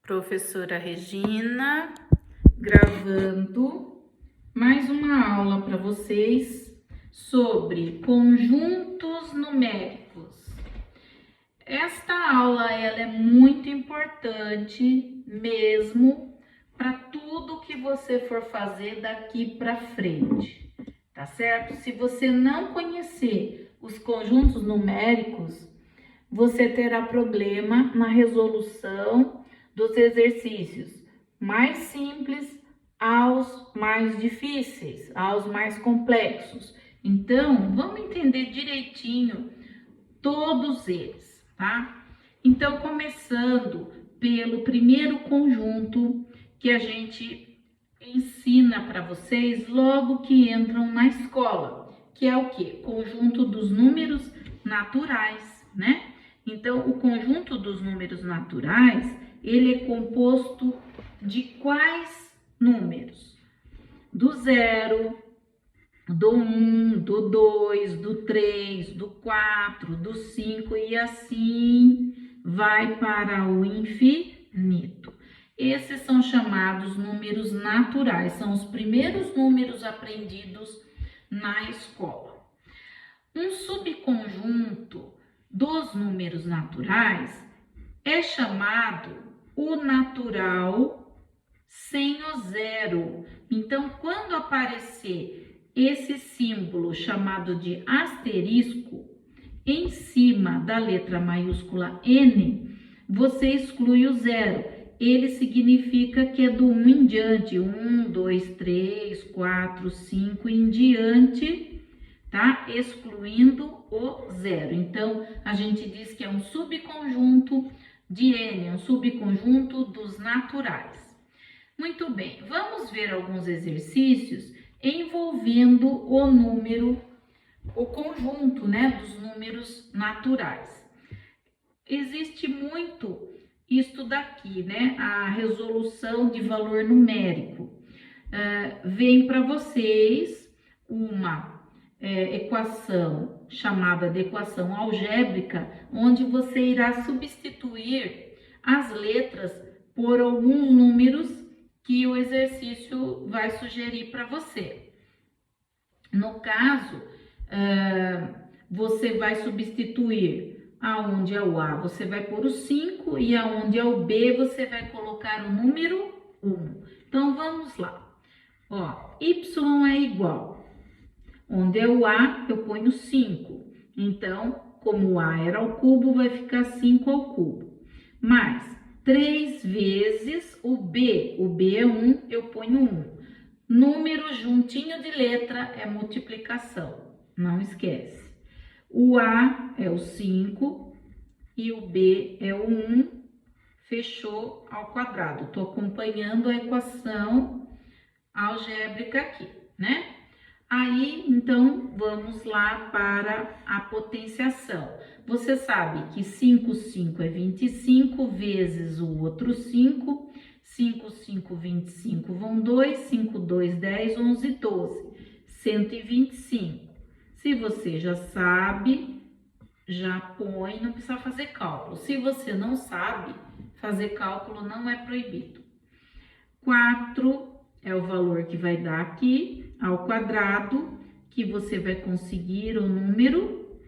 Professora Regina, gravando mais uma aula para vocês sobre conjuntos numéricos. Esta aula ela é muito importante mesmo para tudo que você for fazer daqui para frente, tá certo? Se você não conhecer os conjuntos numéricos, você terá problema na resolução dos exercícios mais simples aos mais difíceis, aos mais complexos. Então, vamos entender direitinho todos eles, tá? Então, começando pelo primeiro conjunto que a gente ensina para vocês logo que entram na escola, que é o quê? Conjunto dos números naturais, né? Então, o conjunto dos números naturais, ele é composto de quais números? Do 0, do 1, do 2, do 3, do 4, do 5 e assim vai para o infinito. Esses são chamados números naturais, são os primeiros números aprendidos na escola. Um subconjunto dos números naturais é chamado o natural sem o zero. Então, quando aparecer esse símbolo chamado de asterisco em cima da letra maiúscula N, você exclui o zero. Ele significa que é do 1 em diante, 1, 2, 3, 4, 5 em diante, tá? Excluindo o zero. Então, a gente diz que é um subconjunto de N, um subconjunto dos naturais. Muito bem, vamos ver alguns exercícios envolvendo o número, o conjunto, né, dos números naturais. Existe muito isto daqui, né, a resolução de valor numérico. Vem para vocês uma equação chamada de equação algébrica, onde você irá substituir as letras por alguns números que o exercício vai sugerir para você. No caso, você vai substituir aonde é o A, você vai pôr o 5 e aonde é o B, você vai colocar o número 1. Então, vamos lá. Ó, Y é igual. Onde é o A, eu ponho 5. Então, como o A era ao cubo, vai ficar 5 ao cubo. Mais 3 vezes o B é 1, eu ponho 1. Número juntinho de letra é multiplicação, não esquece. O A é o 5 e o B é o 1, fechou ao quadrado. Estou acompanhando a equação algébrica aqui, né? Aí, então, vamos lá para a potenciação. Você sabe que 5, 5 é 25 vezes o outro 5. 5, 5, 25 vão 2. 5, 2, 10, 11, 12. 125. Se você já sabe, já põe, não precisa fazer cálculo. Se você não sabe, fazer cálculo não é proibido. 4 é o valor que vai dar aqui, ao quadrado, que você vai conseguir o número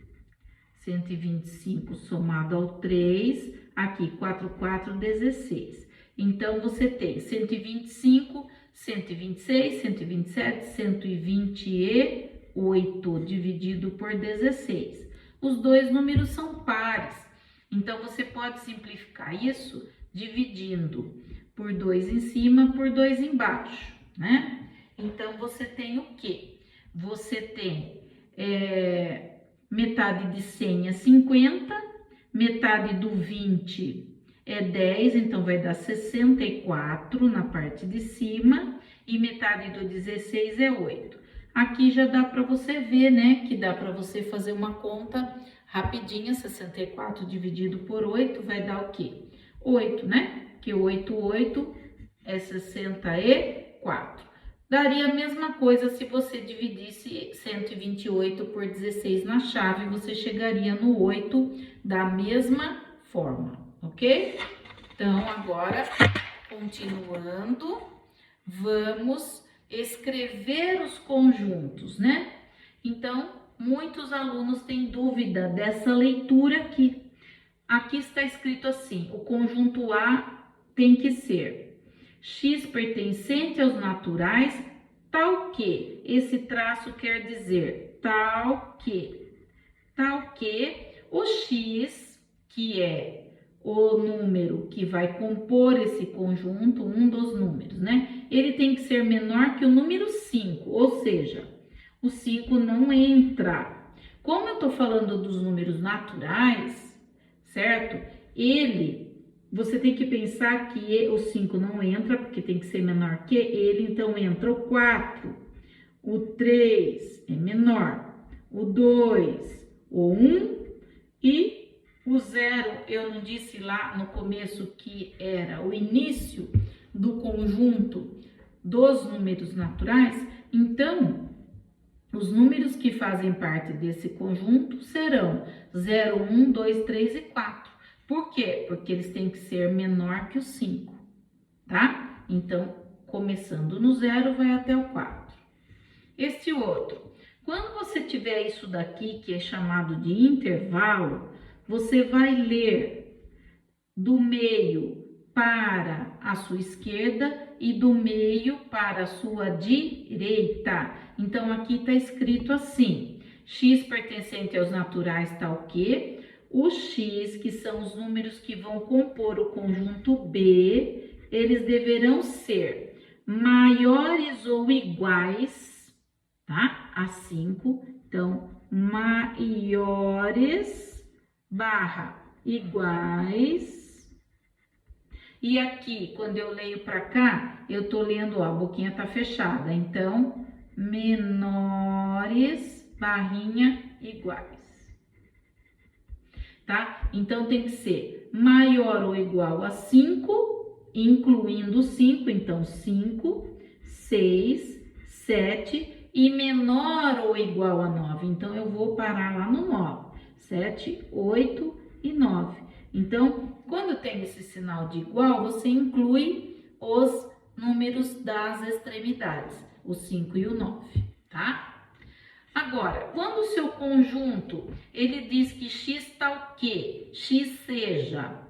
125 somado ao 3, aqui 4, 4, 16. Então, você tem 125, 126, 127, 128 dividido por 16. Os dois números são pares, então você pode simplificar isso dividindo por 2 em cima, por 2 embaixo, né? Então, você tem o quê? Você tem metade de 100 é 50, metade do 20 é 10, então vai dar 64 na parte de cima, e metade do 16 é 8. Aqui já dá para você ver, né, que dá para você fazer uma conta rapidinha. 64 dividido por 8 vai dar o quê? 8, né? Que 8, 8 é 64. Daria a mesma coisa se você dividisse 128 por 16 na chave, você chegaria no 8 da mesma forma, ok? Então, agora, continuando, vamos escrever os conjuntos, né? Então, muitos alunos têm dúvida dessa leitura aqui. Aqui está escrito assim: o conjunto A tem que ser x pertencente aos naturais, tal que. Esse traço quer dizer tal que o x, que é o número que vai compor esse conjunto, um dos números, né? Ele tem que ser menor que o número 5, ou seja, o 5 não entra. Como eu tô falando dos números naturais, certo? Você tem que pensar que o 5 não entra, porque tem que ser menor que ele, então entra o 4, o 3 é menor, o 2, o 1 e o 0, eu não disse lá no começo que era o início do conjunto dos números naturais? Então, os números que fazem parte desse conjunto serão 0, 1, 2, 3 e 4. Por quê? Porque eles têm que ser menor que o 5, tá? Então, começando no 0, vai até o 4. Este outro, quando você tiver isso daqui, que é chamado de intervalo, você vai ler do meio para a sua esquerda e do meio para a sua direita. Então, aqui está escrito assim: x pertencente aos naturais tal que, os x, que são os números que vão compor o conjunto B, eles deverão ser maiores ou iguais, tá? A 5. Então, maiores barra iguais. E aqui, quando eu leio para cá, eu tô lendo, ó, a boquinha tá fechada. Então, menores, barrinha, iguais. Tá? Então, tem que ser maior ou igual a 5, incluindo 5. Então, 5, 6, 7 e menor ou igual a 9. Então, eu vou parar lá no 9. 7, 8 e 9. Então, quando tem esse sinal de igual, você inclui os números das extremidades, o 5 e o 9, tá? Agora, quando o seu conjunto, ele diz que x tal que, x seja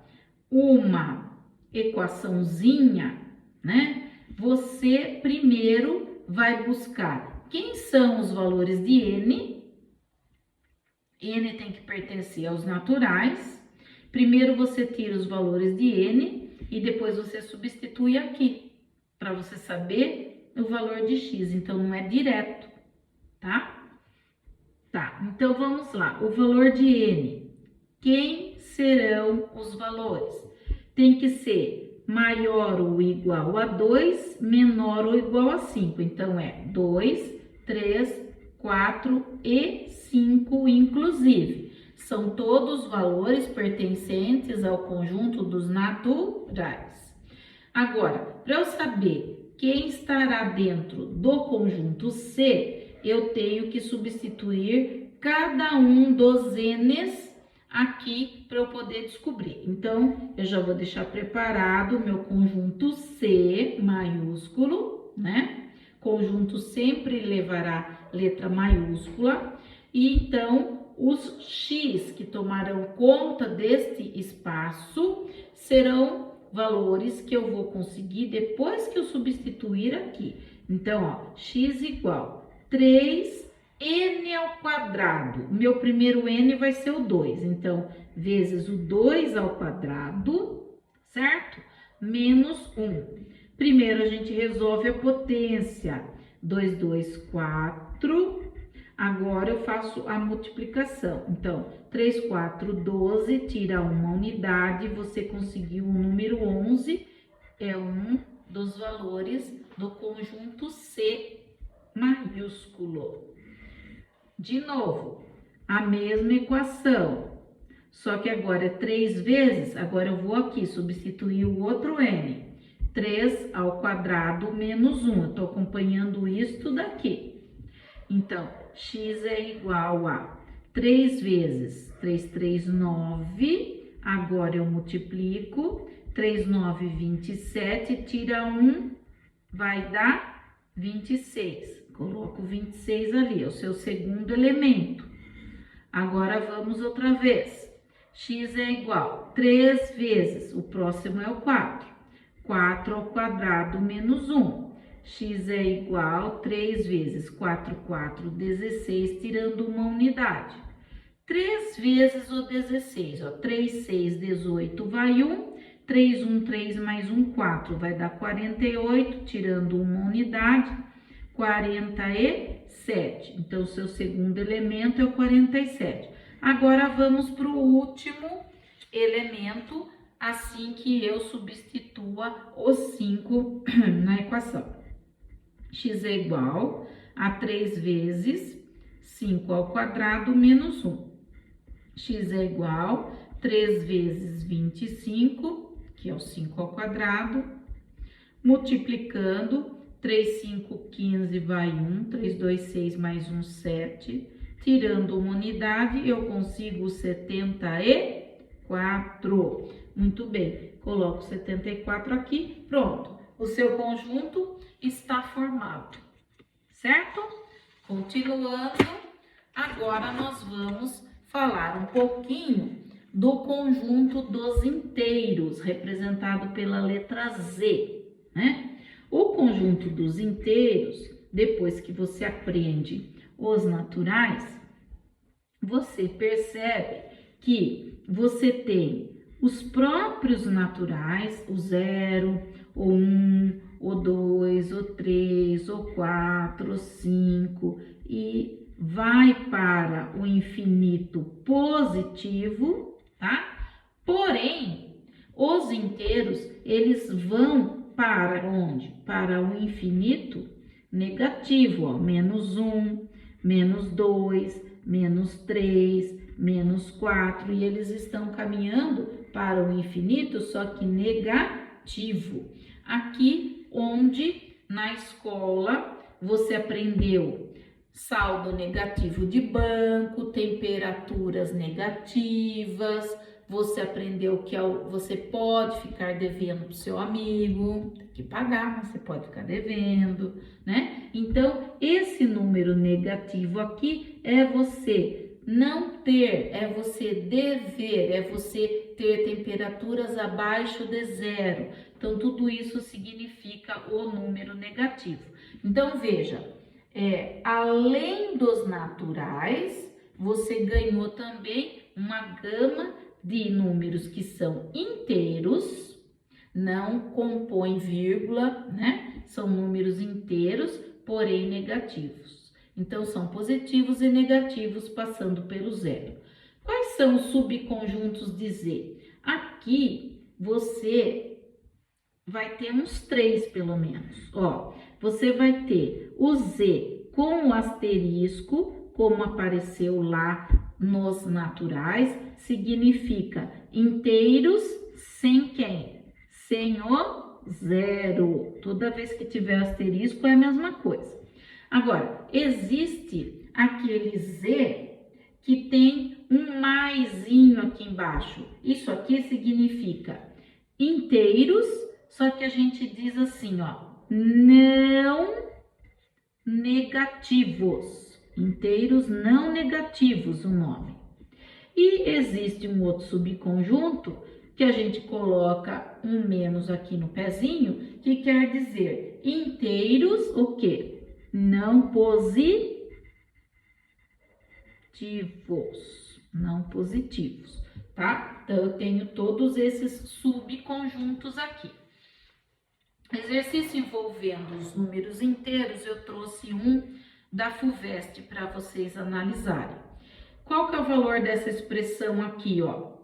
uma equaçãozinha, né? Você primeiro vai buscar quem são os valores de n. N tem que pertencer aos naturais. Primeiro você tira os valores de n e depois você substitui aqui, para você saber o valor de x. Então, não é direto, tá? Tá, então vamos lá. O valor de n. Quem serão os valores? Tem que ser maior ou igual a 2, menor ou igual a 5. Então, é 2, 3, 4 e 5, inclusive. São todos valores pertencentes ao conjunto dos naturais. Agora, para eu saber quem estará dentro do conjunto C, eu tenho que substituir cada um dos n's aqui para eu poder descobrir. Então, eu já vou deixar preparado o meu conjunto C maiúsculo, né? Conjunto sempre levará letra maiúscula. E então, os x que tomarão conta deste espaço serão valores que eu vou conseguir depois que eu substituir aqui. Então, ó, x igual 3n ao quadrado. O meu primeiro n vai ser o 2. Então, vezes o 2 ao quadrado, certo? Menos 1. Primeiro, a gente resolve a potência. 2, 2, 4. Agora, eu faço a multiplicação. Então, 3, 4, 12, tira uma unidade, você conseguiu o número 11. É um dos valores do conjunto C maiúsculo. De novo, a mesma equação. Só que agora é 3 vezes, agora eu vou aqui substituir o outro n. 3 ao quadrado menos 1. Eu estou acompanhando isto daqui. Então, x é igual a 3 vezes 3, 3, 9. Agora eu multiplico 3, 9, 27, tira 1, vai dar 26. Coloco 26 ali, é o seu segundo elemento. Agora, vamos outra vez. X é igual a 3 vezes, o próximo é o 4. 4 ao quadrado menos 1. X é igual a 3 vezes 4, 4, 16, tirando uma unidade. 3 vezes o 16, ó, 3, 6, 18, vai 1. 3, 1, 3 mais 1, 4, vai dar 48, tirando uma unidade, 47. Então, seu segundo elemento é o 47. Agora, vamos para o último elemento, assim que eu substitua os 5 na equação. X é igual a 3 vezes 5 ao quadrado menos 1. X é igual a 3 vezes 25, que é o 5 ao quadrado, multiplicando, 3, 5, 15, vai 1, 3, 2, 6, mais 1, 7, tirando uma unidade, eu consigo 74. Muito bem, coloco 74 aqui, pronto. O seu conjunto está formado, certo? Continuando, agora nós vamos falar um pouquinho do conjunto dos inteiros, representado pela letra Z, né? O conjunto dos inteiros, depois que você aprende os naturais, você percebe que você tem os próprios naturais, o 0, o 1, o 2, o 3, o 4, o 5 e vai para o infinito positivo, tá? Porém, os inteiros, eles vão para onde? Para o infinito negativo, ó, menos 1, menos 2, menos 3, menos 4, e eles estão caminhando para o infinito, só que negativo. Aqui onde na escola você aprendeu saldo negativo de banco, temperaturas negativas, você aprendeu que você pode ficar devendo para o seu amigo, tem que pagar, mas você pode ficar devendo, né? Então, esse número negativo aqui é você não ter, é você dever, é você ter temperaturas abaixo de 0. Então, tudo isso significa o número negativo. Então, veja, além dos naturais, você ganhou também uma gama de números que são inteiros, não compõem vírgula, né? São números inteiros, porém negativos. Então, são positivos e negativos passando pelo 0. Quais são os subconjuntos de Z? Aqui, você vai ter uns 3, pelo menos. Ó, você vai ter o Z com o asterisco, como apareceu lá nos naturais, significa inteiros sem quem? Sem o 0. Toda vez que tiver asterisco é a mesma coisa. Agora, existe aquele Z que tem um maisinho aqui embaixo. Isso aqui significa inteiros, só que a gente diz assim, ó, não negativos. Inteiros não negativos, o nome. E existe um outro subconjunto que a gente coloca um menos aqui no pezinho, que quer dizer inteiros, o quê? Não positivos. Não positivos, tá? Então, eu tenho todos esses subconjuntos aqui. Exercício envolvendo os números inteiros, eu trouxe um da FUVEST para vocês analisarem. Qual que é o valor dessa expressão aqui, ó?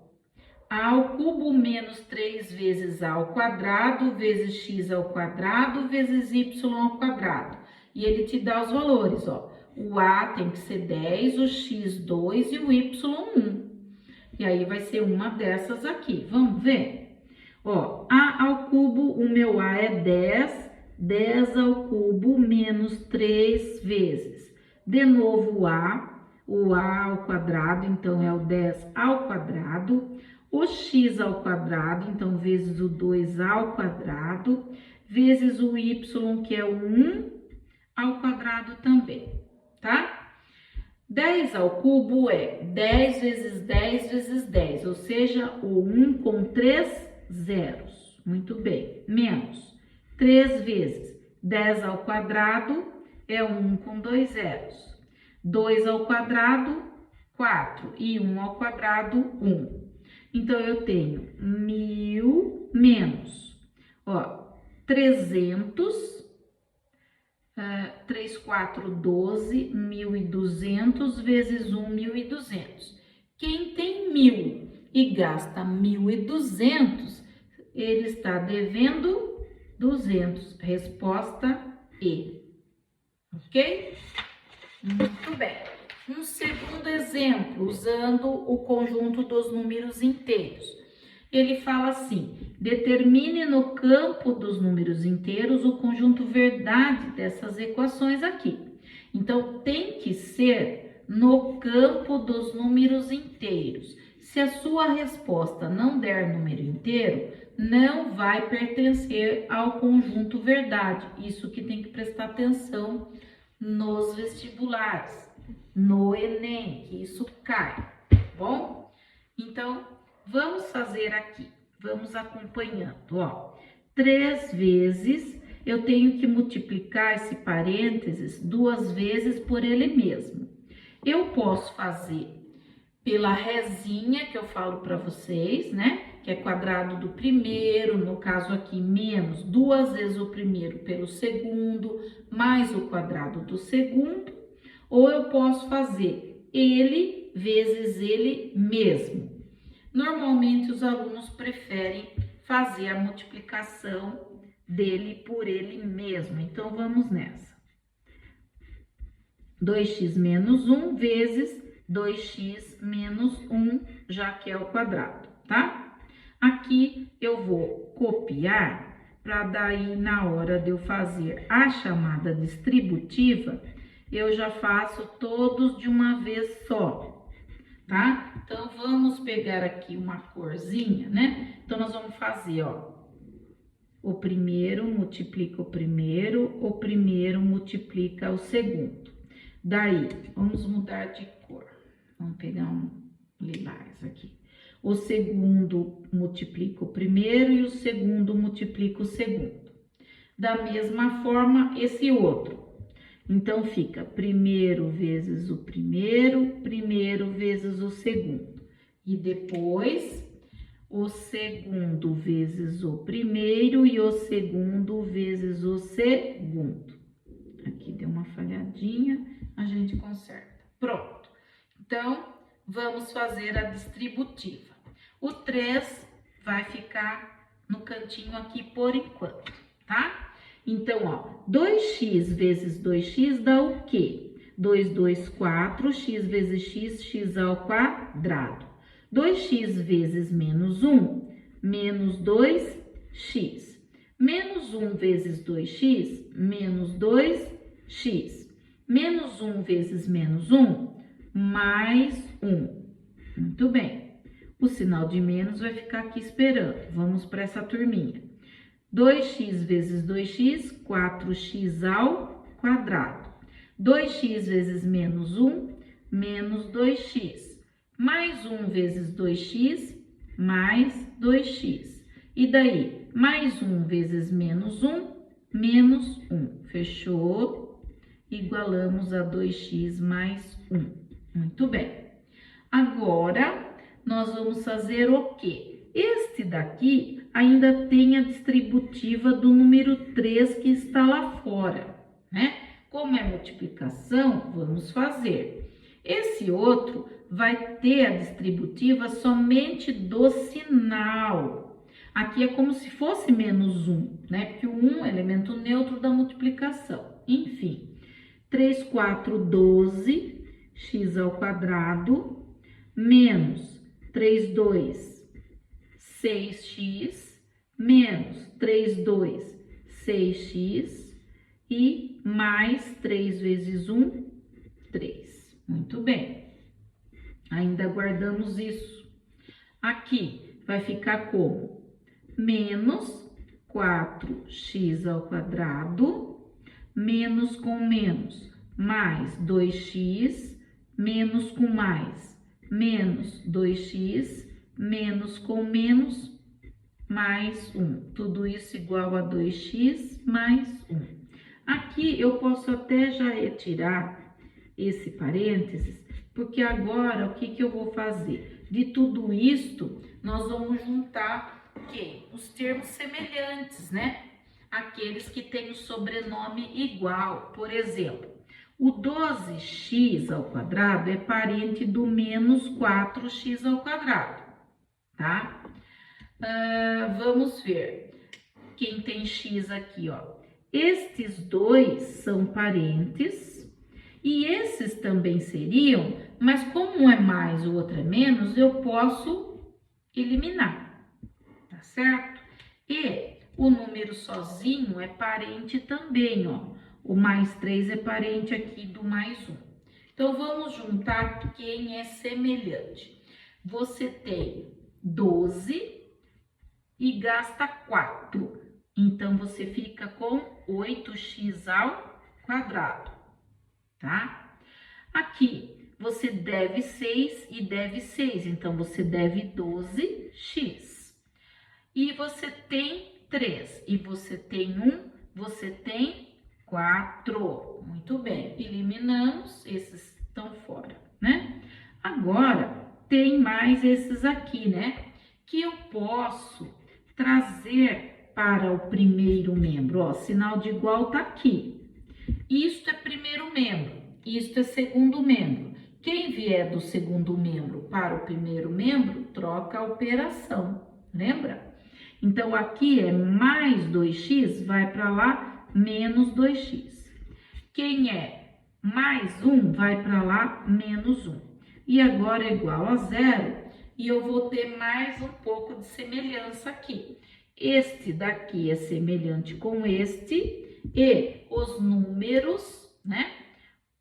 A ao cubo menos 3 vezes A ao quadrado, vezes X ao quadrado, vezes Y ao quadrado. E ele te dá os valores, ó. O A tem que ser 10, o X 2 e o Y 1. E aí vai ser uma dessas aqui. Vamos ver? Ó, A ao cubo, o meu A é 10, 10 ao cubo menos 3 vezes. De novo o A ao quadrado, então é o 10 ao quadrado. o x ao quadrado, então, vezes o 2 ao quadrado, vezes o y, que é o 1 ao quadrado também, tá? 10 ao cubo é 10 vezes 10 vezes 10, ou seja, o 1 com 3 zeros. Muito bem. Menos 3 vezes 10 ao quadrado é 1 com 2 zeros. 2 ao quadrado, 4. E 1 ao quadrado, 1. Então, eu tenho 1.000 menos, ó, 300, 3, 4, 12, 1.200 vezes 1, 1.200. Quem tem 1.000 e gasta 1.200, ele está devendo 200. Resposta E. Ok? Muito bem. Um segundo exemplo, usando o conjunto dos números inteiros. Ele fala assim: determine no campo dos números inteiros o conjunto verdade dessas equações aqui. Então, tem que ser no campo dos números inteiros. Se a sua resposta não der número inteiro, não vai pertencer ao conjunto verdade. Isso que tem que prestar atenção nos vestibulares, no Enem, que isso cai, tá bom? Então, vamos fazer aqui, vamos acompanhando, ó. 3 vezes, eu tenho que multiplicar esse parênteses 2 vezes por ele mesmo. Eu posso fazer pela resinha que eu falo para vocês, né? Que é quadrado do primeiro, no caso aqui, menos 2 vezes o primeiro pelo segundo, mais o quadrado do segundo. Ou eu posso fazer ele vezes ele mesmo. Normalmente, os alunos preferem fazer a multiplicação dele por ele mesmo. Então, vamos nessa. 2x menos 1 vezes 2x menos 1, já que é o quadrado, tá? Aqui eu vou copiar, para daí na hora de eu fazer a chamada distributiva, eu já faço todos de uma vez só, tá? Então, vamos pegar aqui uma corzinha, né? Então, nós vamos fazer, ó, o primeiro multiplica o primeiro multiplica o segundo. Daí, vamos mudar de cor. Vamos pegar um lilás aqui. O segundo multiplica o primeiro e o segundo multiplica o segundo. Da mesma forma, esse outro. Então, fica primeiro vezes o primeiro vezes o segundo. E depois, o segundo vezes o primeiro e o segundo vezes o segundo. Aqui deu uma falhadinha, a gente conserta. Pronto. Então, vamos fazer a distributiva. O 3 vai ficar no cantinho aqui por enquanto, tá? Então, ó, 2x vezes 2x dá o quê? 2, 2, 4, x vezes x, x ao quadrado. 2x vezes menos 1, menos 2x. Menos 1 vezes 2x, menos 2x. Menos 1 vezes menos 1, mais 1. Muito bem. O sinal de menos vai ficar aqui esperando. Vamos para essa turminha. 2x vezes 2x, 4x ao quadrado. 2x vezes menos 1, menos 2x. Mais 1 vezes 2x, mais 2x. E daí? Mais 1 vezes menos 1, menos 1. Fechou? Igualamos a 2x mais 1. Muito bem. Agora, nós vamos fazer o quê? Este daqui ainda tem a distributiva do número 3 que está lá fora, né? Como é multiplicação, vamos fazer. Esse outro vai ter a distributiva somente do sinal. Aqui é como se fosse menos 1, né? Porque o 1 é elemento neutro da multiplicação. Enfim, 3, 4, 12, x ao quadrado, menos 3, 2, 6x, menos 3, 2, 6x, e mais 3 vezes 1, 3. Muito bem. Ainda guardamos isso. Aqui vai ficar como? Menos 4x ao quadrado, menos com menos, mais 2x, menos com mais, menos 2x, menos com menos, mais 1. Tudo isso igual a 2x mais 1. Aqui eu posso até já retirar esse parênteses, porque agora o que eu vou fazer? De tudo isto, nós vamos juntar o quê? Os termos semelhantes, né? Aqueles que têm o sobrenome igual. Por exemplo, o 12x ao quadrado é parente do menos 4x ao quadrado, tá? Vamos ver quem tem x aqui, ó. Estes dois são parentes e esses também seriam, mas como um é mais, o outro é menos, eu posso eliminar, tá certo? E o número sozinho é parente também, ó. O mais 3 é parente aqui do mais 1. Então, vamos juntar quem é semelhante. Você tem 12 e gasta 4. Então, você fica com 8x ao quadrado, tá? Aqui, você deve 6 e deve 6. Então, você deve 12x. E você tem 3. E você tem 1, você tem 4. Muito bem. Eliminamos, esses estão fora, né? Agora, tem mais esses aqui, né? Que eu posso trazer para o primeiro membro. Ó, sinal de igual tá aqui. Isto é primeiro membro, isto é segundo membro. Quem vier do segundo membro para o primeiro membro, troca a operação, lembra? Então, aqui é mais 2x, vai para lá, menos 2x. Quem é mais 1, vai para lá, menos 1. E agora é igual a 0, e eu vou ter mais um pouco de semelhança aqui. Este daqui é semelhante com este, e os números, né?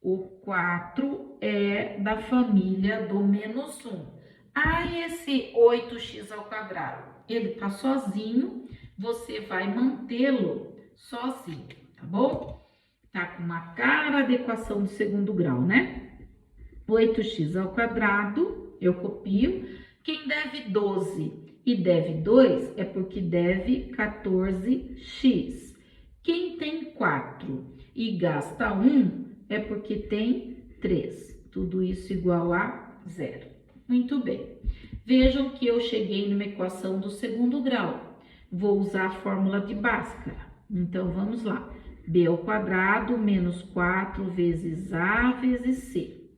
O 4 é da família do menos 1. Esse 8x ao quadrado, ele tá sozinho, você vai mantê-lo sozinho, tá bom? Tá com uma cara de equação de segundo grau, né? 8x ao quadrado, eu copio. Quem deve 12 e deve 2 é porque deve 14x. Quem tem 4 e gasta 1 é porque tem 3. Tudo isso igual a 0. Muito bem. Vejam que eu cheguei numa equação do segundo grau. Vou usar a fórmula de Bhaskara. Então, vamos lá. B ao quadrado menos 4 vezes A vezes C.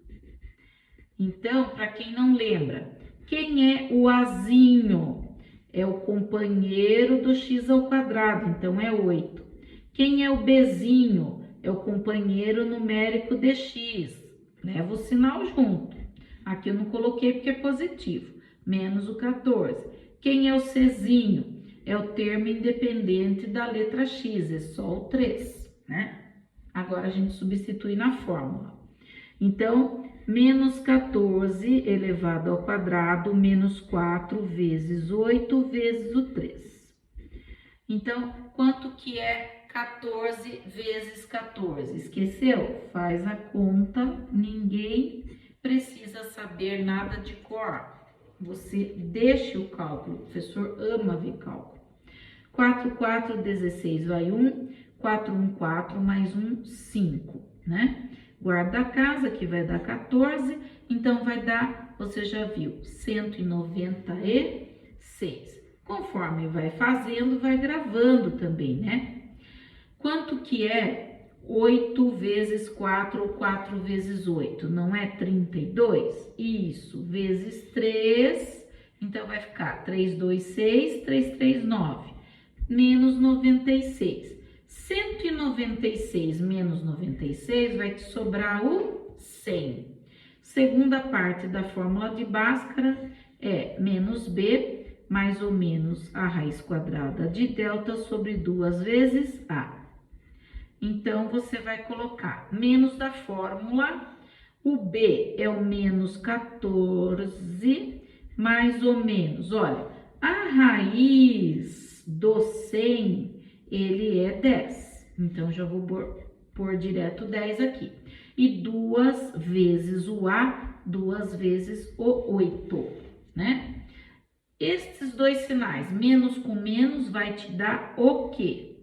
Então, para quem não lembra, quem é o Azinho? É o companheiro do x ao quadrado, então é 8. Quem é o Bzinho? É o companheiro numérico de x. Leva o sinal junto. Aqui eu não coloquei porque é positivo. Menos o 14. Quem é o Czinho? É o termo independente da letra x, é só o 3, né? Agora a gente substitui na fórmula. Então, menos 14 elevado ao quadrado, menos 4 vezes 8 vezes o 3. Então, quanto que é 14 vezes 14? Esqueceu? Faz a conta, ninguém precisa saber nada de cor. Você deixa o cálculo, o professor ama ver cálculo. 4, 4, 16, vai 1, 4, 1, 4, mais 1, 5, né? Guarda a casa, que vai dar 14, então vai dar, você já viu, 196. Conforme vai fazendo, vai gravando também, né? Quanto que é 8 vezes 4 ou 4 vezes 8? Não é 32? Isso, vezes 3, então vai ficar 3, 2, 6, 3, 3, 9, menos 96. 196 menos 96 vai te sobrar o 100. Segunda parte da fórmula de Bhaskara é menos b, mais ou menos a raiz quadrada de delta sobre 2 vezes a. Então, você vai colocar menos da fórmula, o b é o menos 14, mais ou menos. Olha, a raiz do 100, ele é 10. Então, já vou pôr direto 10 aqui. E 2 vezes o A, 2 vezes o 8, né? Estes dois sinais, menos com menos, vai te dar o quê?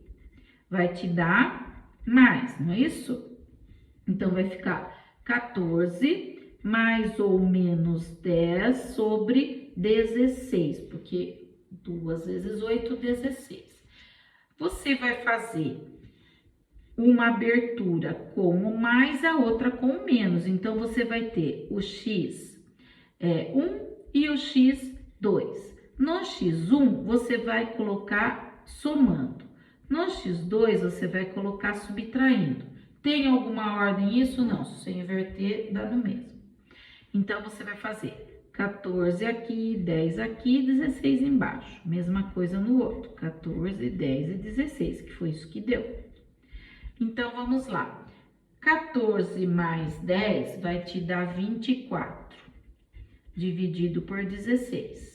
Vai te dar mais, não é isso? Então, vai ficar 14 mais ou menos 10 sobre 16, porque 2 vezes 8, 16. Você vai fazer uma abertura com o mais, a outra com o menos. Então, você vai ter o x 1 e o x 2. No x1, você vai colocar somando. No x2, você vai colocar subtraindo. Tem alguma ordem isso? Não. Se você inverter, dá no mesmo. Então, você vai fazer 14 aqui, 10 aqui, 16 embaixo. Mesma coisa no outro. 14, 10 e 16, que foi isso que deu. Então, vamos lá. 14 mais 10 vai te dar 24, dividido por 16.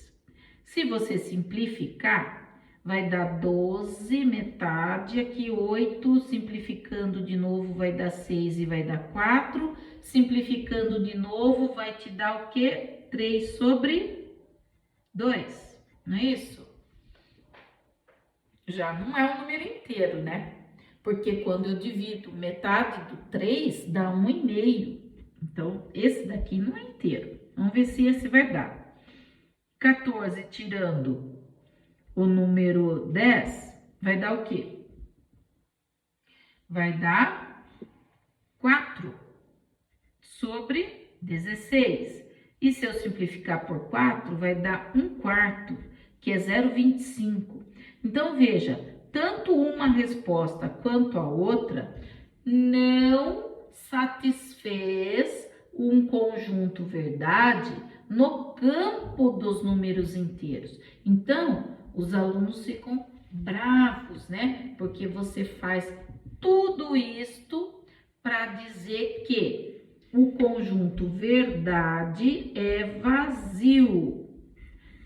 Se você simplificar, vai dar 12, metade, aqui 8, simplificando de novo vai dar 6 e vai dar 4. Simplificando de novo, vai te dar o quê? 3 sobre 2, não é isso? Já não é um número inteiro, né? Porque quando eu divido metade do 3, dá 1,5. Então, esse daqui não é inteiro. Vamos ver se esse vai dar. 14 tirando o número 10, vai dar o quê? Vai dar 4 sobre 16. E se eu simplificar por 4, vai dar 1/4, que é 0,25. Então, veja, tanto uma resposta quanto a outra não satisfez um conjunto verdade no campo dos números inteiros. Então, os alunos ficam bravos, né? Porque você faz tudo isto para dizer que o conjunto verdade é vazio.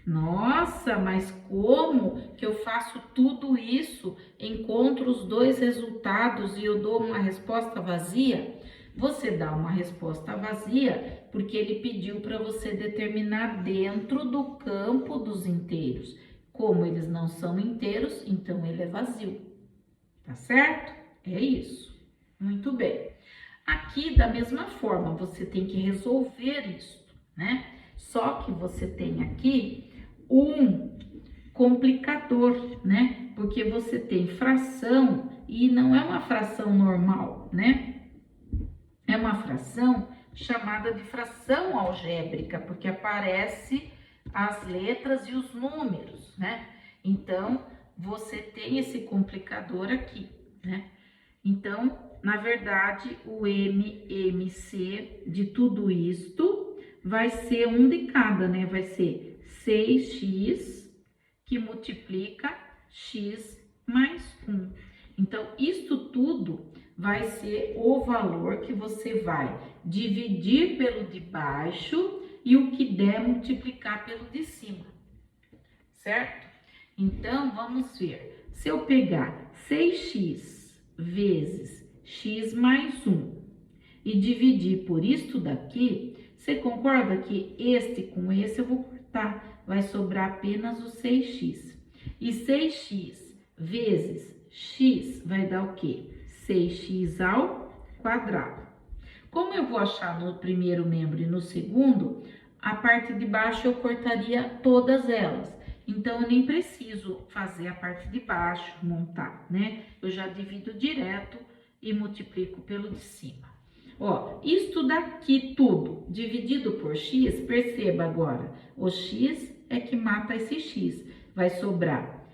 Nossa, mas como que eu faço tudo isso, encontro os dois resultados e eu dou uma resposta vazia? Você dá uma resposta vazia porque ele pediu para você determinar dentro do campo dos inteiros. Como eles não são inteiros, então ele é vazio. Tá certo? É isso. Muito bem. Aqui, da mesma forma, você tem que resolver isso, né? Só que você tem aqui um complicador, né? Porque você tem fração e não é uma fração normal, né? É uma fração chamada de fração algébrica, porque aparece as letras e os números, né? Então, você tem esse complicador aqui, né? Então, na verdade, o MMC de tudo isto vai ser um de cada, né? Vai ser 6x que multiplica x mais 1. Então, isto tudo vai ser o valor que você vai dividir pelo de baixo e o que der multiplicar pelo de cima, certo? Então, vamos ver. Se eu pegar 6x vezes x mais 1 e dividir por isto daqui, você concorda que este com esse eu vou cortar? Vai sobrar apenas o 6x. E 6x vezes x vai dar o quê? 6x ao quadrado. Como eu vou achar no primeiro membro e no segundo, a parte de baixo eu cortaria todas elas. Então, eu nem preciso fazer a parte de baixo, montar, né? Eu já divido direto e multiplico pelo de cima. Ó, isto daqui tudo dividido por x, perceba agora, o x é que mata esse x. Vai sobrar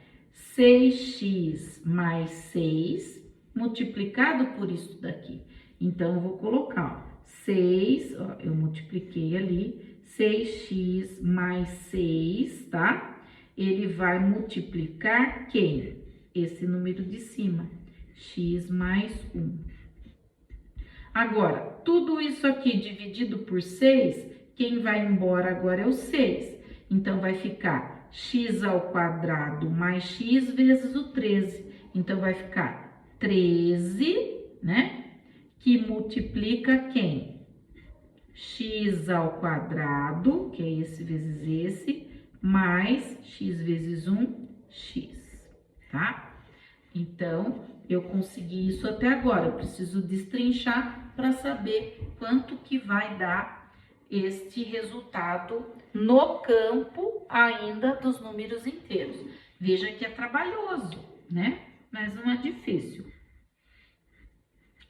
6x mais 6 multiplicado por isso daqui. Então, eu vou colocar, ó, 6, ó, eu multipliquei ali, 6x mais 6, tá? Ele vai multiplicar quem? Esse número de cima, x mais 1. Agora, tudo isso aqui dividido por 6, quem vai embora agora é o 6. Então, vai ficar x ao quadrado mais x vezes o 13. Então, vai ficar 13, né? Que multiplica quem? X ao quadrado, que é esse vezes esse, mais x vezes 1, x, tá? Então, eu consegui isso até agora. Eu preciso destrinchar para saber quanto que vai dar este resultado no campo ainda dos números inteiros. Veja que é trabalhoso, né? Mas não é difícil.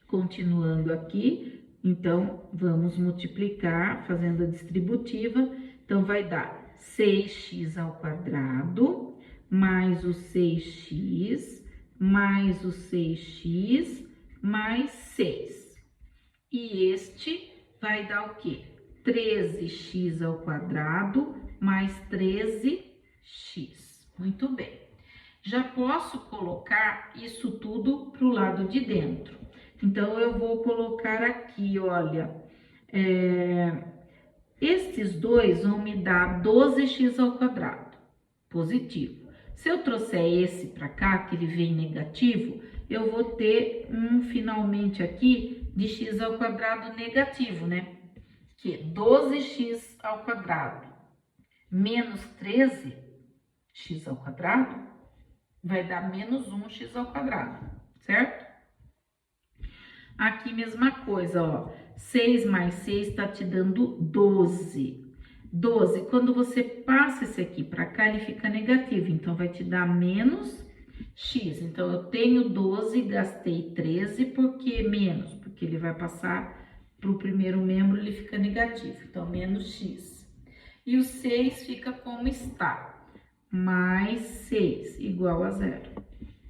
Continuando aqui, então, vamos multiplicar fazendo a distributiva. Então, vai dar 6x ao quadrado, mais o 6x, mais o 6x, mais 6. E este vai dar o quê? 13x ao quadrado, mais 13x. Muito bem. Já posso colocar isso tudo para o lado de dentro. Então, eu vou colocar aqui, olha, estes dois vão me dar 12x ao quadrado, positivo. Se eu trouxer esse para cá, que ele vem negativo, eu vou ter finalmente aqui de x ao quadrado negativo, né? Que é 12x ao quadrado menos 13x ao quadrado vai dar menos 1x ao quadrado, certo? Aqui, mesma coisa, ó. 6 mais 6 tá te dando 12. 12, quando você passa esse aqui para cá, ele fica negativo. Então, vai te dar menos x. Então, eu tenho 12, gastei 13, porque menos? Porque ele vai passar para o primeiro membro, ele fica negativo. Então, menos x. E o 6 fica como está. Mais 6, igual a 0,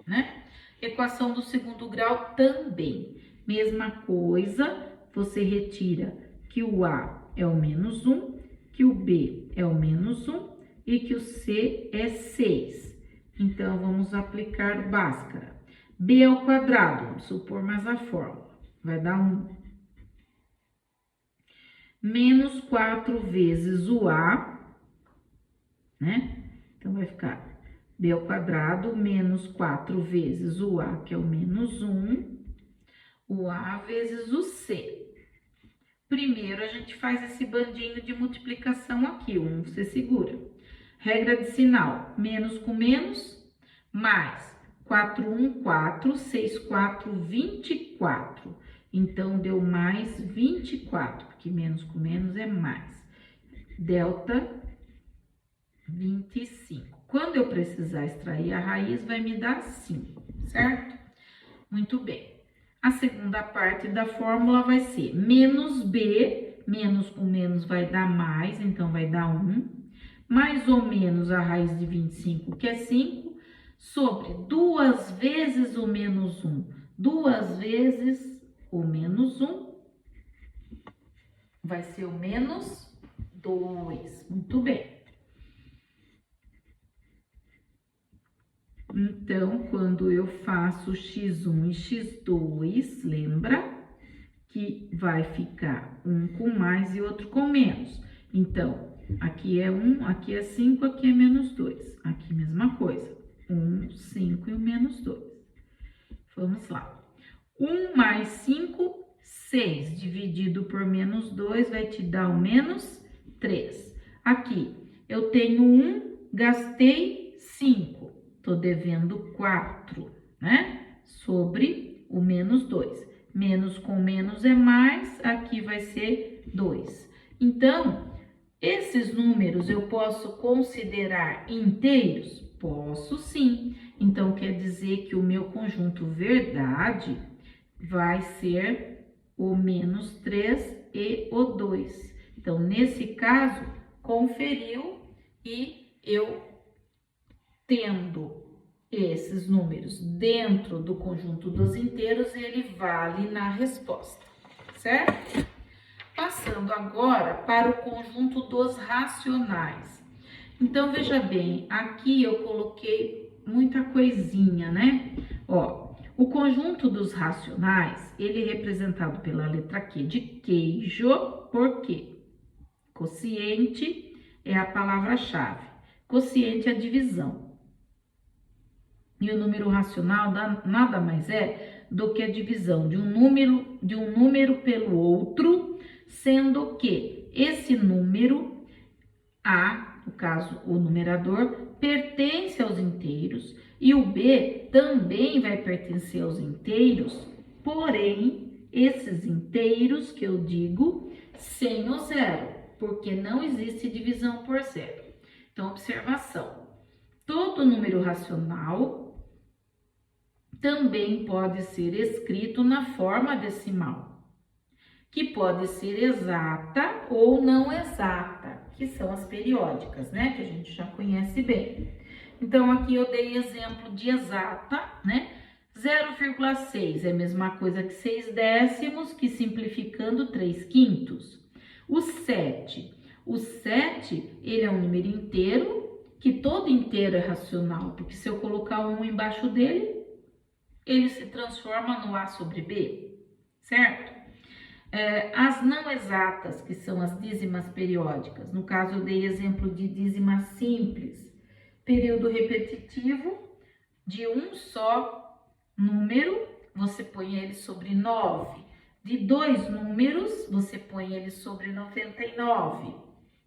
né? Equação do segundo grau também. Mesma coisa, você retira que o A é o menos 1, que o B é o menos 1 e que o C é 6. Então, vamos aplicar Bhaskara. B ao quadrado, vamos supor mais a fórmula, vai dar 1. Menos 4 vezes o A, né? Então, vai ficar B ao quadrado menos 4 vezes o A, que é o menos 1. O A vezes o C. Primeiro, a gente faz esse bandinho de multiplicação aqui, você segura. Regra de sinal, menos com menos, mais 4, 1, 4, 6, 4, 24. Então, deu mais 24, porque menos com menos é mais. Delta 25. Quando eu precisar extrair a raiz, vai me dar 5, certo? Muito bem. A segunda parte da fórmula vai ser menos B, menos com menos vai dar mais, então vai dar 1, mais ou menos a raiz de 25, que é 5, sobre 2 vezes o menos 1. 2 vezes o menos 1 vai ser o menos 2. Muito bem. Então, quando eu faço x1 e x2, lembra que vai ficar um com mais e outro com menos. Então, aqui é 1, aqui é 5, aqui é menos 2. Aqui, mesma coisa. 1, 5 e o menos 2. Vamos lá. 1 mais 5, 6, dividido por menos 2, vai te dar o menos 3. Aqui, eu tenho 1, gastei 5. Tô devendo 4, né? Sobre o menos 2. Menos com menos é mais, aqui vai ser 2. Então, esses números eu posso considerar inteiros? Posso sim. Então, quer dizer que o meu conjunto verdade vai ser o menos 3 e o 2. Então, nesse caso, conferiu e eu tendo esses números dentro do conjunto dos inteiros, ele vale na resposta, certo? Passando agora para o conjunto dos racionais. Então, veja bem, aqui eu coloquei muita coisinha, né? Ó, o conjunto dos racionais, ele é representado pela letra Q de queijo, por quê? Quociente é a palavra-chave. Quociente é a divisão. E o número racional nada mais é do que a divisão de um número pelo outro, sendo que esse número, A, no caso o numerador, pertence aos inteiros e o B também vai pertencer aos inteiros, porém, esses inteiros que eu digo sem o zero, porque não existe divisão por zero. Então, observação: todo número racional também pode ser escrito na forma decimal, que pode ser exata ou não exata, que são as periódicas, né? Que a gente já conhece bem. Então, aqui eu dei exemplo de exata, né? 0,6 é a mesma coisa que 6 décimos, que simplificando 3 quintos. O 7, ele é um número inteiro, que todo inteiro é racional, porque se eu colocar um embaixo dele, ele se transforma no A sobre B, certo? As não exatas, que são as dízimas periódicas, no caso eu dei exemplo de dízima simples, período repetitivo de um só número, você põe ele sobre 9. De 2 números, você põe ele sobre 99,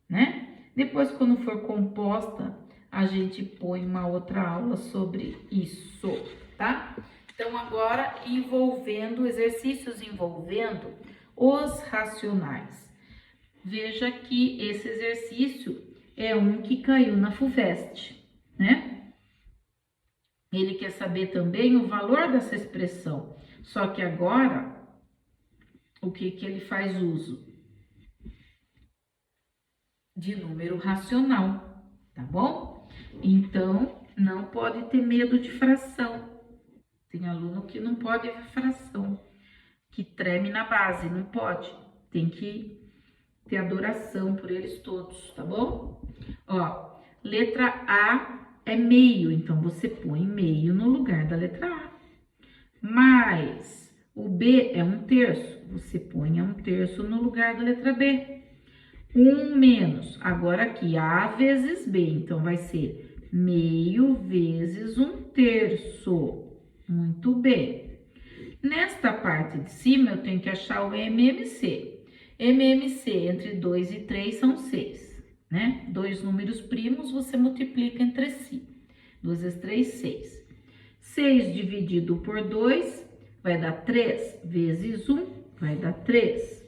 né? Depois, quando for composta, a gente põe uma outra aula sobre isso, tá? Então, agora, exercícios envolvendo os racionais. Veja que esse exercício é um que caiu na FUVEST, né? Ele quer saber também o valor dessa expressão, só que agora, o que ele faz uso? De número racional, tá bom? Então, não pode ter medo de fração. Tem aluno que não pode ver fração, que treme na base, não pode. Tem que ter adoração por eles todos, tá bom? Ó, letra A é meio, então você põe meio no lugar da letra A. Mais o B é 1/3, você põe 1/3 no lugar da letra B. 1 menos, agora aqui A vezes B, então vai ser meio vezes 1/3. Muito bem. Nesta parte de cima, eu tenho que achar o MMC. MMC entre 2 e 3 são 6, né? Dois números primos você multiplica entre si. 2 vezes 3, 6. 6 dividido por 2 vai dar 3, vezes 1 vai dar 3.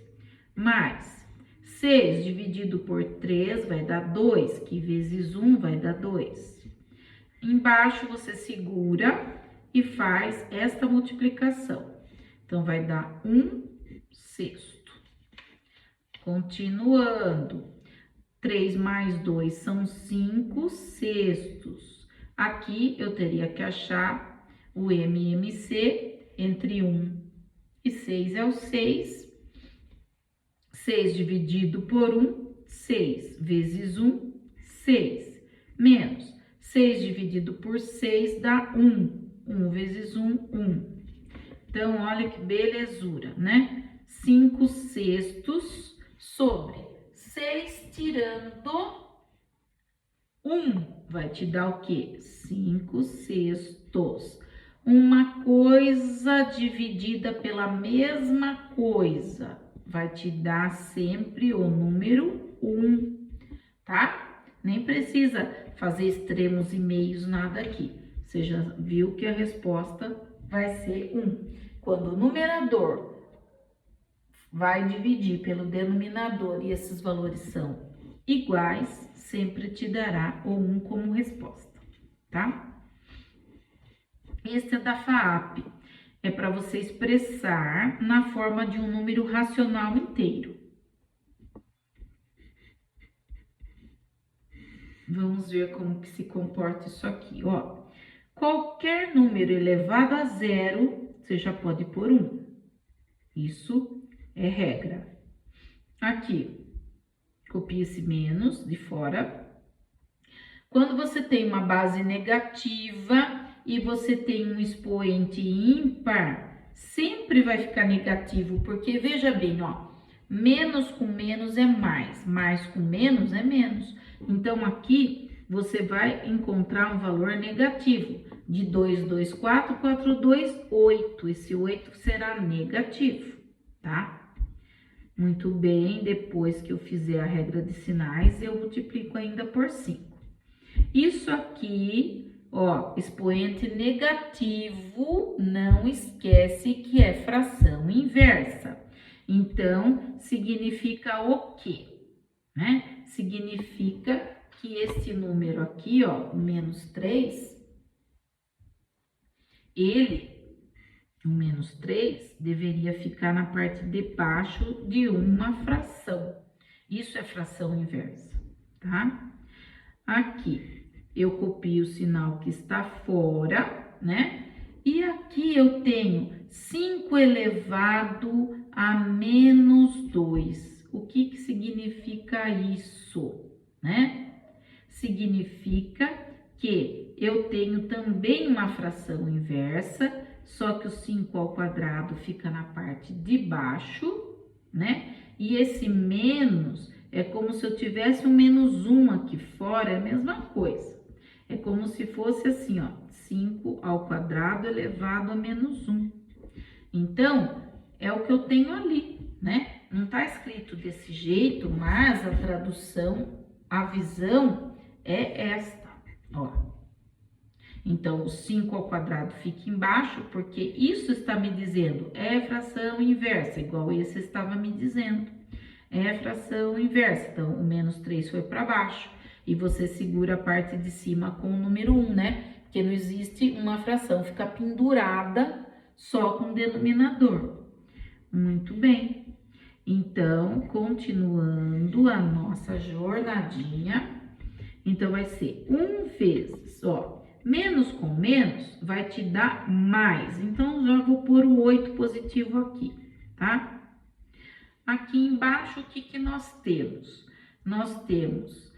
Mais 6 dividido por 3 vai dar 2, que vezes 1 vai dar 2. Embaixo você segura e faz esta multiplicação. Então, vai dar 1/6. Continuando, 3 mais 2 são 5/6. Aqui, eu teria que achar o MMC entre 1 e 6 é o 6. 6 dividido por 1, 6 vezes 1, 6. Menos 6 dividido por 6 dá 1. 1 vezes 1, 1. Então, olha que belezura, né? 5/6 sobre 6 tirando 1 vai te dar o quê? 5/6. Uma coisa dividida pela mesma coisa vai te dar sempre o número 1, tá? Nem precisa fazer extremos e meios, nada aqui. Você já viu que a resposta vai ser 1. Quando o numerador vai dividir pelo denominador e esses valores são iguais, sempre te dará o 1 como resposta, tá? Esse é da FAAP. É para você expressar na forma de um número racional inteiro. Vamos ver como que se comporta isso aqui, ó. Qualquer número elevado a 0, você já pode pôr 1. Isso é regra. Aqui, copia esse menos de fora. Quando você tem uma base negativa e você tem um expoente ímpar, sempre vai ficar negativo, porque veja bem, ó, Menos com menos é mais, mais com menos é menos. Então, aqui você vai encontrar um valor negativo. De 2, 2, 4, 4, 2, 8. Esse 8 será negativo, tá? Muito bem, depois que eu fizer a regra de sinais, eu multiplico ainda por 5. Isso aqui, ó, expoente negativo, não esquece que é fração inversa. Então, significa o quê? Né? Significa que esse número aqui, ó, o menos 3, o menos 3, deveria ficar na parte de baixo de uma fração. Isso é fração inversa, tá? Aqui, eu copio o sinal que está fora, né? E aqui eu tenho 5 elevado a menos 2. O que significa isso, né? Significa que eu tenho também uma fração inversa, só que o 5 ao quadrado fica na parte de baixo, né? E esse menos é como se eu tivesse um menos 1 aqui fora, é a mesma coisa. É como se fosse assim, ó, 5 ao quadrado elevado a menos 1. Então, é o que eu tenho ali, né? Não tá escrito desse jeito, mas a tradução, a visão é esta, ó. Então, o 5 ao quadrado fica embaixo, porque isso está me dizendo, é fração inversa, igual esse estava me dizendo. É fração inversa, então o menos 3 foi para baixo. E você segura a parte de cima com o número 1, né? Porque não existe uma fração, fica pendurada só com o denominador. Muito bem. Então, continuando a nossa jornadinha, então vai ser 1 vezes, ó, menos com menos vai te dar mais. Então, já vou pôr o 8 positivo aqui, tá? Aqui embaixo, o que nós temos? Nós temos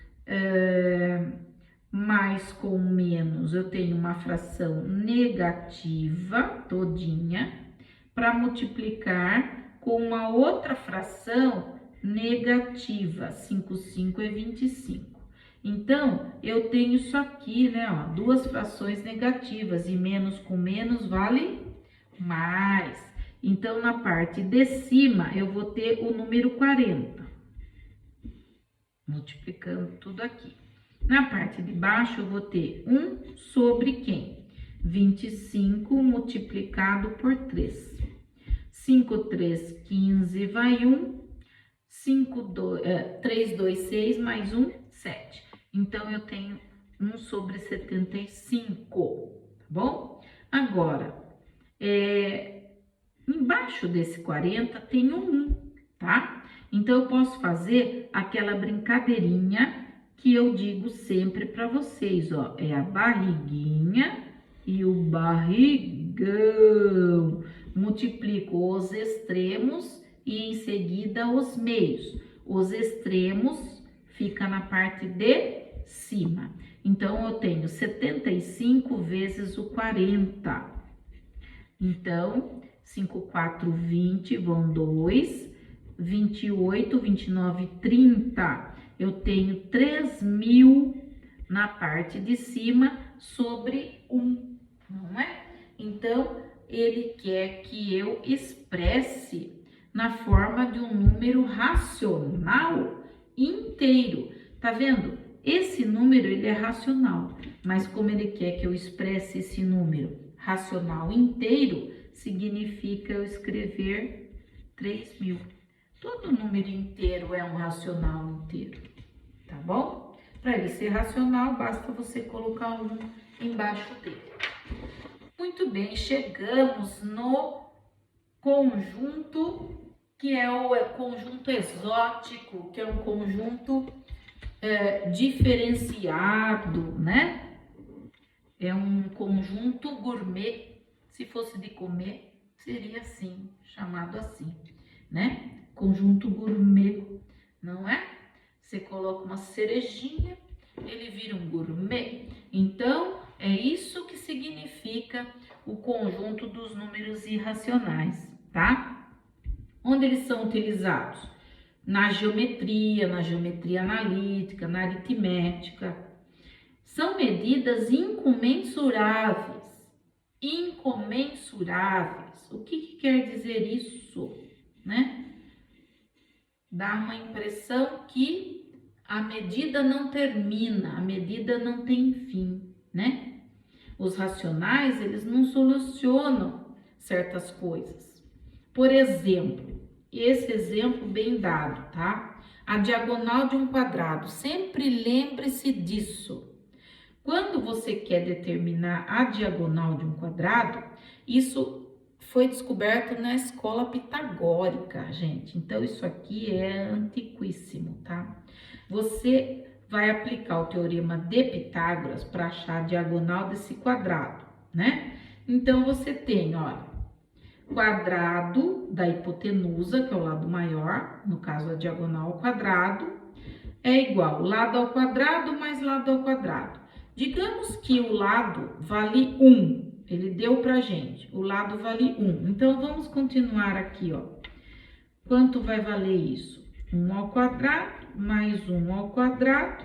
mais com menos, eu tenho uma fração negativa todinha, para multiplicar com uma outra fração negativa, 5, 5 é 25. Então, eu tenho isso aqui, né, ó, duas frações negativas, e menos com menos vale mais. Então, na parte de cima, eu vou ter o número 40, multiplicando tudo aqui. Na parte de baixo, eu vou ter 1 sobre quem? 25 multiplicado por 3. 5, 3, 15, vai 1. 3, 2, 6, mais 1, 7. Então, eu tenho 1 sobre 75, tá bom? Agora, embaixo desse 40 tem um 1, tá? Então, eu posso fazer aquela brincadeirinha que eu digo sempre para vocês, ó. É a barriguinha e o barrigão. Multiplico os extremos e em seguida os meios. Os extremos fica na parte de cima. Então, eu tenho 75 vezes o 40. Então, 5, 4, 20, vão 2, 28, 29, 30. Eu tenho 3.000 na parte de cima sobre 1, não é? Então, ele quer que eu expresse na forma de um número racional inteiro. Tá vendo? Esse número, ele é racional, mas como ele quer que eu expresse esse número racional inteiro, significa eu escrever 3.000. Todo número inteiro é um racional inteiro, tá bom? Para ele ser racional, basta você colocar um embaixo dele. Muito bem, chegamos no conjunto, que é o conjunto exótico, que é um conjunto diferenciado, né? É um conjunto gourmet. Se fosse de comer, seria assim, chamado assim, né? Conjunto gourmet, não é? Você coloca uma cerejinha, ele vira um gourmet. Então, é isso que significa o conjunto dos números irracionais, tá? Onde eles são utilizados? na geometria analítica, na aritmética. São medidas incomensuráveis. Incomensuráveis. O que quer dizer isso, né? Dá uma impressão que a medida não termina, a medida não tem fim, né? Os racionais, eles não solucionam certas coisas. Por exemplo, esse exemplo bem dado, tá? A diagonal de um quadrado. Sempre lembre-se disso. Quando você quer determinar a diagonal de um quadrado, isso foi descoberto na escola pitagórica, gente. Então, isso aqui é antiquíssimo, tá? Você vai aplicar o teorema de Pitágoras para achar a diagonal desse quadrado, né? Então, você tem, olha, quadrado da hipotenusa, que é o lado maior, no caso a diagonal ao quadrado, é igual lado ao quadrado mais lado ao quadrado. Digamos que o lado vale 1, ele deu pra gente, o lado vale 1. Então, vamos continuar aqui, ó. Quanto vai valer isso? 1 ao quadrado mais 1 ao quadrado,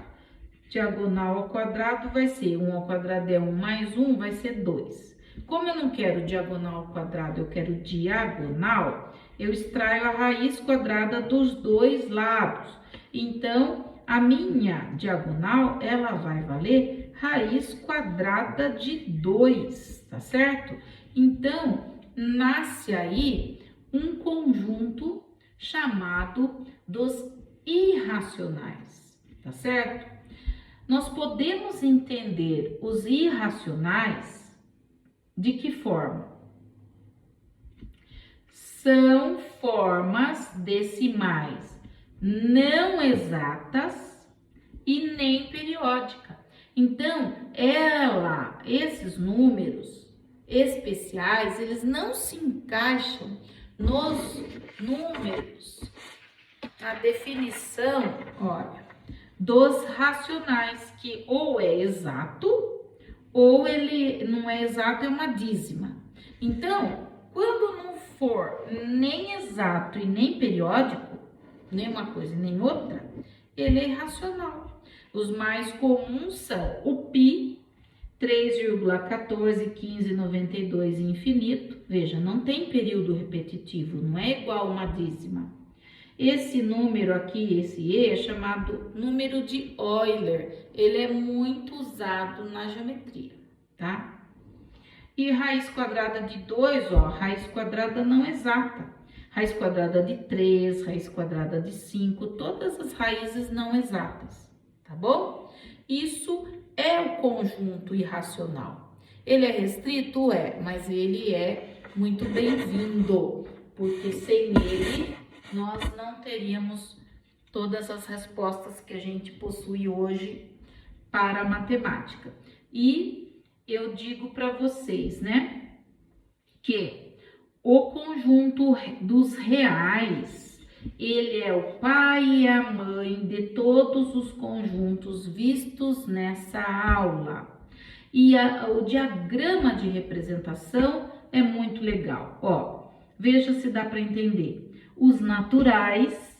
diagonal ao quadrado vai ser 1 ao quadrado é 1 mais 1, vai ser 2. Como eu não quero diagonal ao quadrado, eu quero diagonal, eu extraio a raiz quadrada dos dois lados. Então, a minha diagonal, ela vai valer raiz quadrada de 2, tá certo? Então, nasce aí um conjunto chamado dos irracionais, tá certo? Nós podemos entender os irracionais de que forma? São formas decimais não exatas e nem periódica. Então, esses números especiais, eles não se encaixam nos números, na definição, olha, dos racionais, que ou é exato, ou ele não é exato, é uma dízima. Então, quando não for nem exato e nem periódico, nem uma coisa nem outra, ele é irracional. Os mais comuns são o π, 3,141592 infinito. Veja, não tem período repetitivo, não é igual uma dízima. Esse número aqui, esse E, é chamado número de Euler. Ele é muito usado na geometria, tá? E raiz quadrada de 2, ó, raiz quadrada não exata. Raiz quadrada de 3, raiz quadrada de 5, todas as raízes não exatas, tá bom? Isso é o conjunto irracional. Ele é restrito? É, mas ele é muito bem-vindo, porque sem ele nós não teríamos todas as respostas que a gente possui hoje para a matemática. E eu digo para vocês, né, que o conjunto dos reais, ele é o pai e a mãe de todos os conjuntos vistos nessa aula. E o diagrama de representação é muito legal. Ó, veja se dá para entender. Os naturais,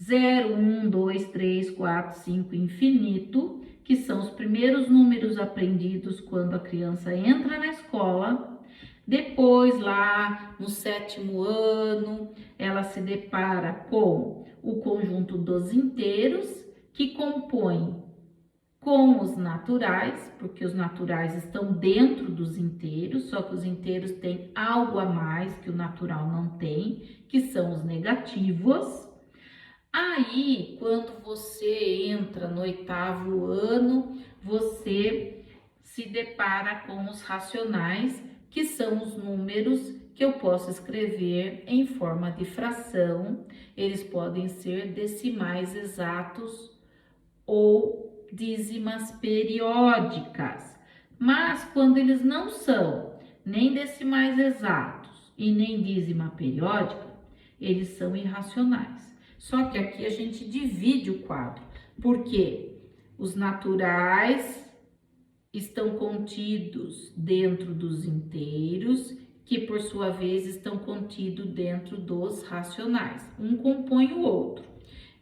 0, 1, 2, 3, 4, 5, infinito, que são os primeiros números aprendidos quando a criança entra na escola. Depois, lá no 7º ano, ela se depara com o conjunto dos inteiros, que compõe com os naturais, porque os naturais estão dentro dos inteiros, só que os inteiros têm algo a mais que o natural não tem, que são os negativos. Aí, quando você entra no 8º ano, você se depara com os racionais, que são os números que eu posso escrever em forma de fração. Eles podem ser decimais exatos ou dízimas periódicas. Mas quando eles não são nem decimais exatos e nem dízima periódica, eles são irracionais. Só que aqui a gente divide o quadro, porque os naturais estão contidos dentro dos inteiros, que por sua vez estão contidos dentro dos racionais. Um compõe o outro.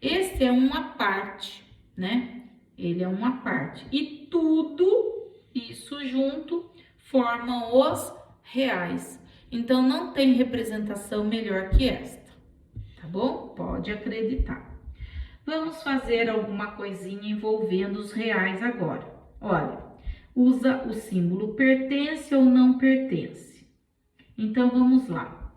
Esse é uma parte, né? Ele é uma parte. E tudo isso junto formam os reais. Então, não tem representação melhor que esta, tá bom? Pode acreditar. Vamos fazer alguma coisinha envolvendo os reais agora. Olha, usa o símbolo pertence ou não pertence. Então, vamos lá.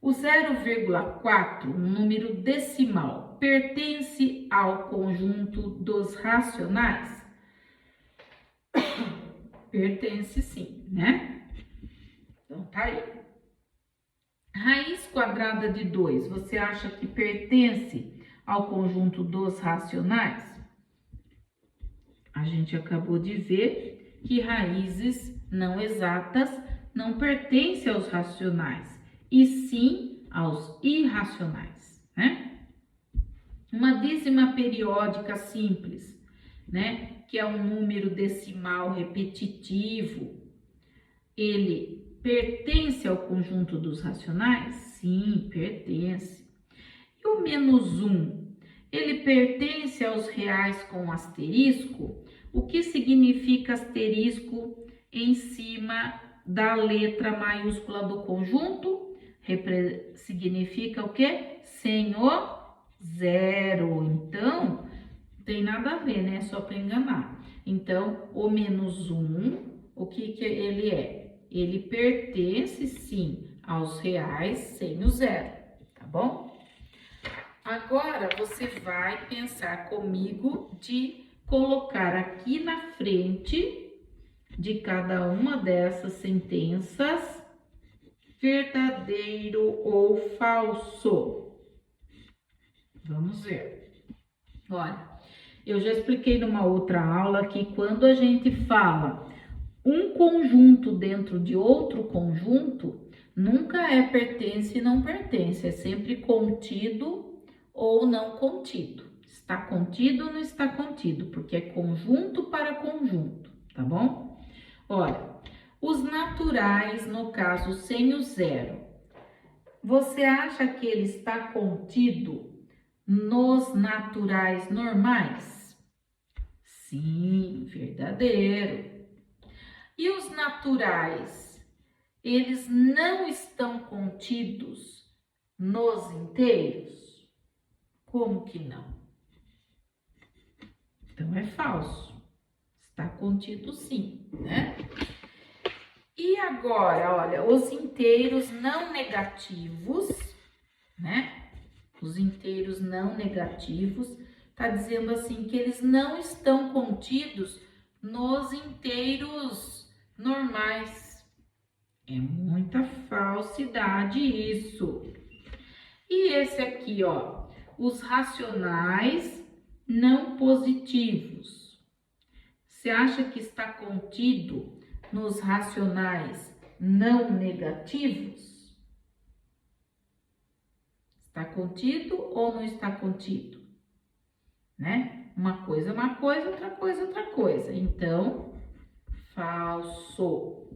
O 0,4, um número decimal, pertence ao conjunto dos racionais? Pertence sim, né? Então, tá aí. Raiz quadrada de 2, você acha que pertence ao conjunto dos racionais? A gente acabou de ver que raízes não exatas não pertencem aos racionais, e sim aos irracionais, né? Uma dízima periódica simples, né? Que é um número decimal repetitivo, ele pertence ao conjunto dos racionais? Sim, pertence. E o menos 1, ele pertence aos reais com asterisco? O que significa asterisco em cima da letra maiúscula do conjunto? Significa o quê? Sem o zero. Então, não tem nada a ver, né? Só para enganar. Então, o menos 1, o que ele é? Ele pertence, sim, aos reais sem o zero, tá bom? Agora, você vai pensar comigo de colocar aqui na frente de cada uma dessas sentenças verdadeiro ou falso. Vamos ver. Olha, eu já expliquei numa outra aula que quando a gente fala um conjunto dentro de outro conjunto, nunca é pertence e não pertence, é sempre contido ou não contido. Está contido ou não está contido, porque é conjunto para conjunto, tá bom? Olha, os naturais, no caso sem o zero, você acha que ele está contido nos naturais normais? Sim, verdadeiro. E os naturais, eles não estão contidos nos inteiros? Como que não? Então é falso. Está contido sim, né? E agora, olha, os inteiros não negativos, né? Os inteiros não negativos, tá dizendo assim que eles não estão contidos nos inteiros normais. É muita falsidade isso. E esse aqui, ó, os racionais não positivos. Você acha que está contido nos racionais não negativos? Está contido ou não está contido? Né? Uma coisa é uma coisa, outra coisa é outra coisa. Então, falso.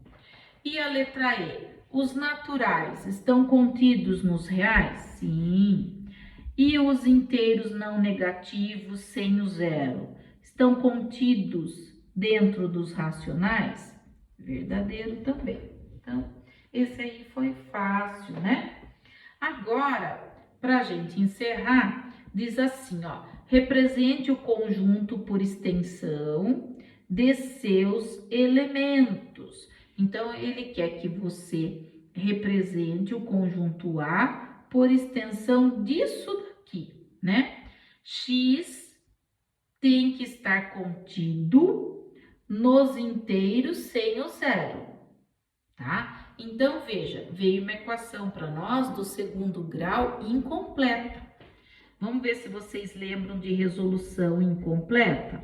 E a letra E? Os naturais estão contidos nos reais? Sim. E os inteiros não negativos sem o zero estão contidos dentro dos racionais? Verdadeiro também. Então, esse aí foi fácil, né? Agora, para a gente encerrar, diz assim, ó, represente o conjunto por extensão de seus elementos. Então, ele quer que você represente o conjunto A por extensão disso daqui, né? X tem que estar contido nos inteiros sem o zero, tá? Então, veja, veio uma equação para nós do segundo grau incompleta. Vamos ver se vocês lembram de resolução incompleta.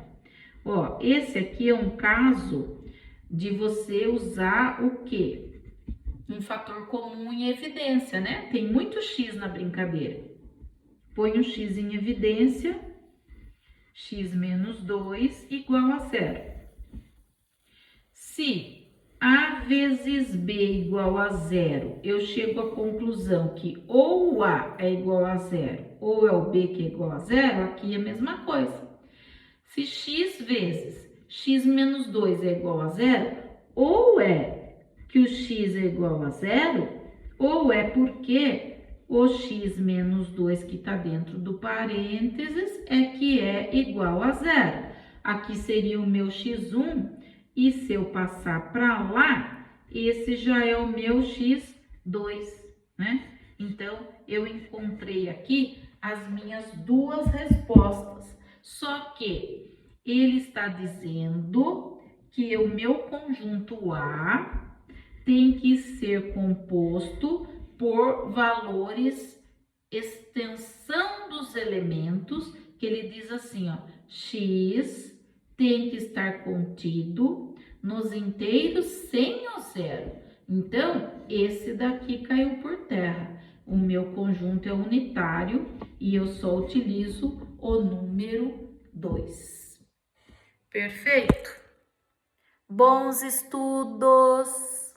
Ó, esse aqui é um caso de você usar o quê? Um fator comum em evidência, né? Tem muito x na brincadeira. Põe o x em evidência, x menos 2 igual a zero. Se A vezes B igual a zero, eu chego à conclusão que ou o A é igual a zero, ou é o B que é igual a zero, aqui é a mesma coisa. Se x vezes x menos 2 é igual a zero, ou é que o x é igual a zero, ou é porque o x menos 2 que está dentro do parênteses é que é igual a zero. Aqui seria o meu x1, e se eu passar para lá, esse já é o meu x2, né? Então, eu encontrei aqui as minhas duas respostas. Só que ele está dizendo que o meu conjunto A tem que ser composto por valores extensão dos elementos, que ele diz assim, ó, x tem que estar contido nos inteiros sem o zero. Então, esse daqui caiu por terra. O meu conjunto é unitário e eu só utilizo o número 2. Perfeito? Bons estudos!